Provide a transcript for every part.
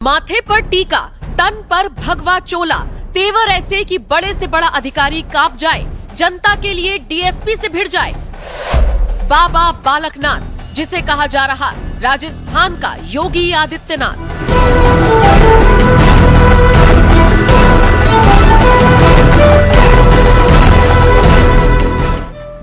माथे पर टीका, तन पर भगवा चोला, तेवर ऐसे कि बड़े से बड़ा अधिकारी कांप जाए, जनता के लिए डीएसपी से भिड़ जाए। बाबा बालकनाथ, जिसे कहा जा रहा राजस्थान का योगी आदित्यनाथ।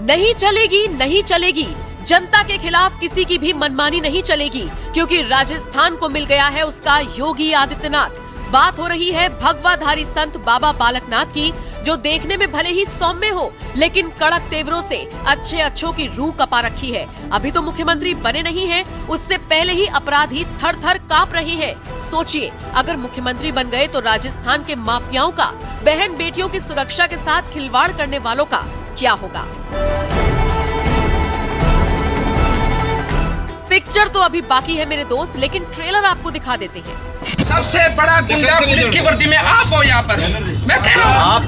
नहीं चलेगी, नहीं चलेगी, जनता के खिलाफ किसी की भी मनमानी नहीं चलेगी, क्योंकि राजस्थान को मिल गया है उसका योगी आदित्यनाथ। बात हो रही है भगवाधारी संत बाबा बालकनाथ की, जो देखने में भले ही सौम्य हो, लेकिन कड़क तेवरों से अच्छे अच्छों की रूह कपा रखी है। अभी तो मुख्यमंत्री बने नहीं हैं, उससे पहले ही अपराधी थर थर कांप रहे हैं। सोचिए, अगर मुख्यमंत्री बन गए तो राजस्थान के माफियाओं का, बहन बेटियों की सुरक्षा के साथ खिलवाड़ करने वालों का क्या होगा। पिक्चर तो अभी बाकी है मेरे दोस्त, लेकिन ट्रेलर आपको दिखा देते हैं। सबसे बड़ा गुंडा पुलिस की वर्दी में आप हो यहाँ पर। मैं कह रहा हूँ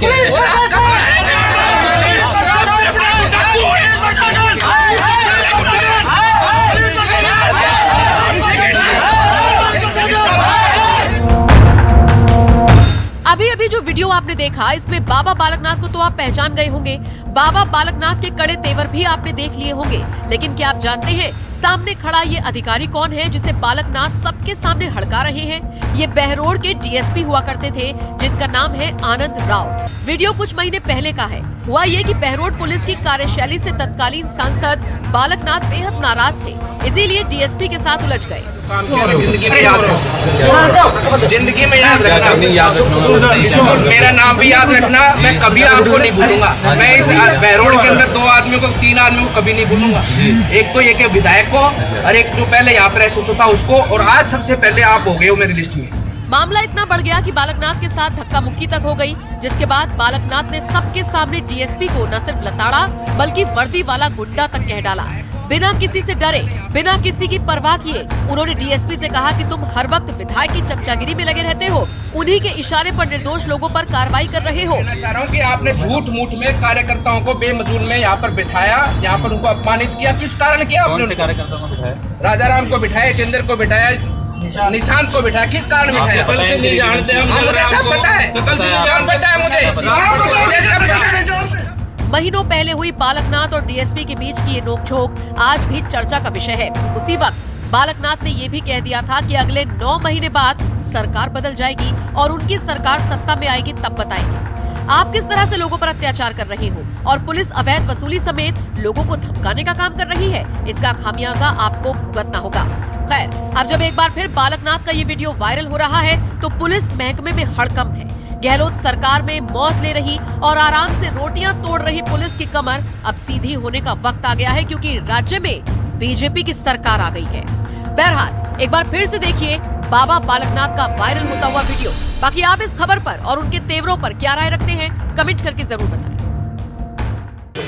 अभी जो वीडियो आपने देखा, इसमें बाबा बालकनाथ को तो आप पहचान गए होंगे। बाबा बालकनाथ के कड़े तेवर भी आपने देख लिए होंगे, लेकिन क्या आप जानते हैं सामने खड़ा ये अधिकारी कौन है जिसे बालकनाथ सबके सामने हड़का रहे हैं। ये बहरोड़ के डीएसपी हुआ करते थे, जिनका नाम है आनंद राव। वीडियो कुछ महीने पहले का है। हुआ ये कि बहरोड़ पुलिस की कार्यशैली से तत्कालीन सांसद बालकनाथ बेहद नाराज थे, इसीलिए डीएसपी के साथ उलझ गए। जिंदगी में याद रखना, मेरा नाम भी याद रखना। मैं कभी आपको नहीं भूलूंगा। मैं इस बहरोड़ के अंदर 2 आदमियों को, 3 आदमियों को कभी नहीं भूलूंगा। एक तो ये के विधायक को, और एक जो पहले यहाँ पर एसओ था उसको, और आज सबसे पहले आप हो गए हो मेरी लिस्ट में। मामला इतना बढ़ गया कि बालकनाथ के साथ धक्का मुक्की तक हो गई, जिसके बाद बालकनाथ ने सबके सामने डीएसपी को न सिर्फ लताड़ा, बल्कि वर्दी वाला गुंडा तक कह डाला। बिना किसी से डरे, बिना किसी की परवाह किए उन्होंने डीएसपी से कहा कि तुम हर वक्त विधायक की चमचागिरी में लगे रहते हो, उन्हीं के इशारे पर निर्दोष लोगों पर कार्रवाई कर रहे हो। मैं चाह रहा हूँ कि आपने झूठ मूठ में कार्यकर्ताओं को बेमजूल में यहाँ पर बिठाया, यहाँ पर उनको अपमानित किया। किस कारण किया आपने? कार्यकर्ताओं को बिठाया, राजाराम को बिठाया, केंद्र को बिठाया, निशांत को बिठाया। किस कारण बिठाया? मुझे सब पता है, सब पता है मुझे। महीनों पहले हुई बालकनाथ और डीएसपी के बीच की ये नोकझोंक आज भी चर्चा का विषय है। उसी वक्त बालकनाथ ने ये भी कह दिया था कि अगले 9 महीने बाद सरकार बदल जाएगी और उनकी सरकार सत्ता में आएगी, तब बताएंगे आप किस तरह से लोगों पर अत्याचार कर रहे हो, और पुलिस अवैध वसूली समेत लोगों को धमकाने का काम कर रही है। इसका खामियाजा आपको भुगतना होगा। खैर, अब जब एक बार फिर बालकनाथ का ये वीडियो वायरल हो रहा है, तो पुलिस महकमे में हड़कंप है। गहलोत सरकार में मौज ले रही और आराम से रोटियां तोड़ रही पुलिस की कमर अब सीधी होने का वक्त आ गया है, क्योंकि राज्य में बीजेपी की सरकार आ गई है। बहरहाल, एक बार फिर से देखिए बाबा बालकनाथ का वायरल होता हुआ वीडियो। बाकी आप इस खबर पर और उनके तेवरों पर क्या राय रखते हैं, कमेंट करके जरूर बताएं।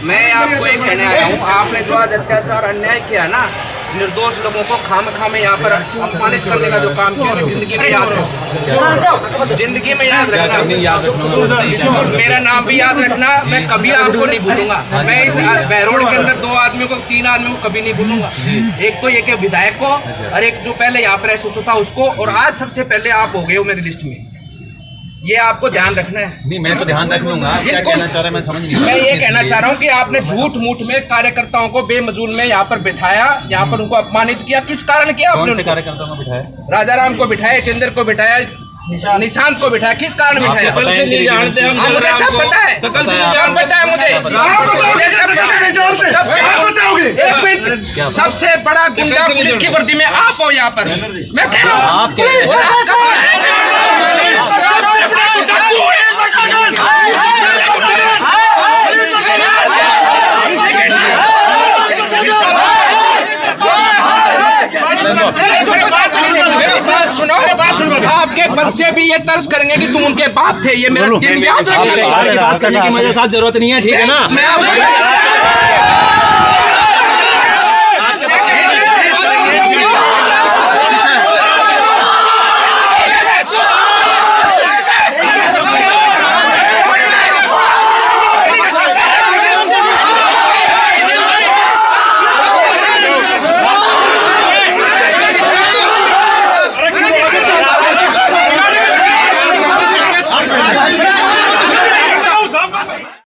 मैं आपको ये कहने आया हूँ, आपने जो आज अत्याचार अन्याय किया ना, निर्दोष लोगों को खामखा में यहाँ पर अपमानित करने का जो काम किया, जिंदगी में याद रखना, जिंदगी में याद रखना। बिल्कुल, मेरा नाम भी याद रखना। मैं कभी आपको नहीं भूलूंगा। मैं इस बहरोड़ के अंदर 2 आदमियों को, 3 आदमियों को कभी नहीं भूलूंगा। एक तो ये के विधायक को, और एक जो पहले यहाँ पर एसओ था उसको, और आज सबसे पहले आप हो गए हो मेरी लिस्ट में। ये आपको ध्यान रखना है। नहीं, मैं तो ध्यान रख लूंगा। क्या कहना चाह रहे हैं मैं समझ नहीं। मैं ये कहना चाह रहा हूँ कि आपने झूठ मूठ में कार्यकर्ताओं को बेमजूल में यहाँ पर बिठाया, यहाँ पर उनको अपमानित किया। किस कारण किया आपने? कार्यकर्ताओं को बिठाया, राजाराम को बिठाया, केंद्र को बिठाया, निशांत को बिठाया। किस कारण बिठाया? मुझे सब पता है, सब पता है मुझे। एक मिनट, सबसे बड़ा गुंडा पुलिस की वर्दी में आप हो यहाँ पर। मैं कह रहा हूँ सुनो, आपके बच्चे भी ये तर्ज करेंगे कि तुम उनके बाप थे। ये मेरा दिल याद रखना। बात करने की मुझे साथ जरूरत नहीं है, ठीक है ना?